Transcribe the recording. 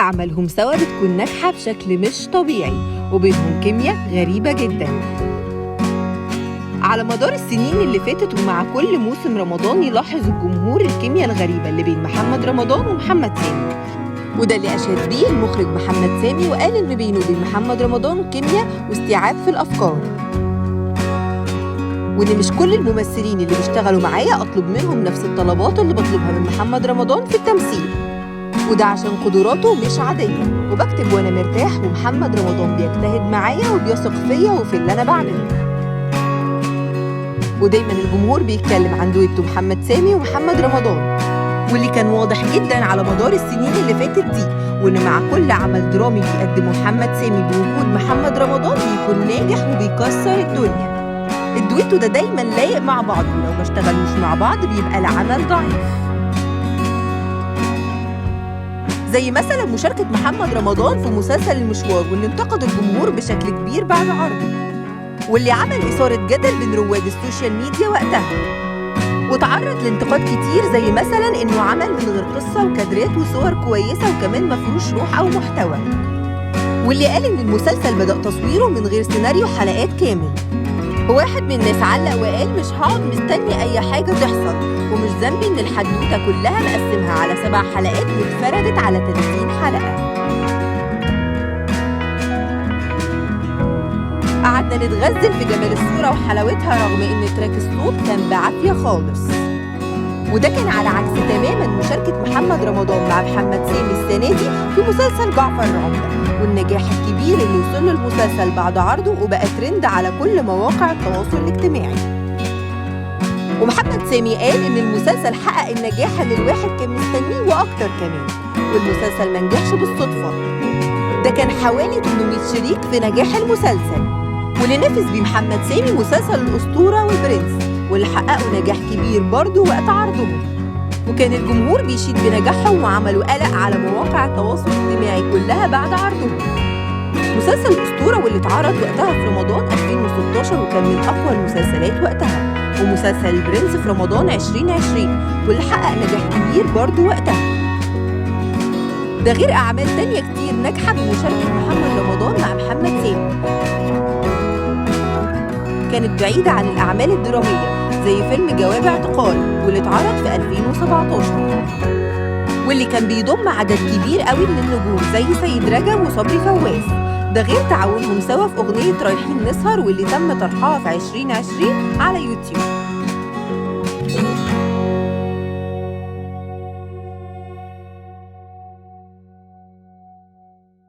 أعمالهم سوا بتكون ناجحة بشكل مش طبيعي، وبينهم كيمياء غريبة جدا. على مدار السنين اللي فاتت ومع كل موسم رمضان يلاحظ الجمهور الكيمياء الغريبة اللي بين محمد رمضان ومحمد سامي، وده اللي أشاد بيه المخرج محمد سامي، وقال إن بينه وبين محمد رمضان كيمياء واستيعاب في الأفكار، وإن مش كل الممثلين اللي بيشتغلوا معايا أطلب منهم نفس الطلبات اللي بطلبها من محمد رمضان في التمثيل، وده عشان قدراته مش عادية، وبكتب وأنا مرتاح، ومحمد رمضان بيجتهد معايا وبيثق فيا وفي اللي أنا بعمله. ودايما الجمهور بيتكلم عن دويتو محمد سامي ومحمد رمضان، واللي كان واضح جدا على مدار السنين اللي فاتت دي، وإن مع كل عمل درامي بيقدمه محمد سامي بوجود محمد رمضان بيكون ناجح وبيكسر الدنيا. الدويتو ده دايما لايق مع بعض، ولو ما اشتغلوش مع بعض بيبقى العمل ضعيف. زي مثلا مشاركة محمد رمضان في مسلسل المشوار، واللي انتقد الجمهور بشكل كبير بعد عرضه، واللي عمل إثارة جدل بين رواد السوشيال ميديا وقتها، وتعرض لانتقاد كتير، زي مثلا إنه عمل من غير قصة وكادرات وصور كويسة، وكمان مفروش روح أو محتوى، واللي قال إن المسلسل بدأ تصويره من غير سيناريو حلقات كامل. وواحد من الناس علق وقال مش هقعد مستني أي حاجة تحصل، ومش ذنبي إن الحدوتة كلها مقسمها على 7 حلقات واتفردت على 30 حلقة. قعدنا نتغزل في جمال الصورة وحلاوتها، رغم إن تراك الصوت كان بعافية خالص. وده كان على عكس تماما مشاركة محمد رمضان مع محمد سامي السنة دي في مسلسل جعفر العمدة، والنجاح الكبير اللي وصل له المسلسل بعد عرضه وبقى ترند على كل مواقع التواصل الاجتماعي. ومحمد سامي قال إن المسلسل حقق النجاح اللي الواحد كان مستنيه وأكتر كمان، والمسلسل منجحش بالصدفة، ده كان حوالي 800 شريك في نجاح المسلسل، واللي نافس بيه محمد سامي مسلسل الأسطورة والبرنس، واللي حققوا نجاح كبير برضه وقت عرضهم. وكان الجمهور بيشيد بنجاحهم وعملوا قلق على مواقع التواصل الاجتماعي كلها بعد عرضهم. مسلسل الأسطورة واللي اتعرض وقتها في رمضان 2016 وكان من أقوى المسلسلات وقتها، ومسلسل البرنس في رمضان 2020 واللي حقق نجاح كبير برضه وقتها، ده غير أعمال تانية كتير ناجحة بمشاركة محمد رمضان مع محمد سامي كانت بعيدة عن الأعمال الدرامية، زي فيلم جواب اعتقال واللي اتعرض في 2017، واللي كان بيضم عدد كبير قوي من النجوم زي سيد رجب وصبري فواز، ده غير تعاونهم سوا في أغنية رايحين نسهر واللي تم طرحها في 2020 على يوتيوب.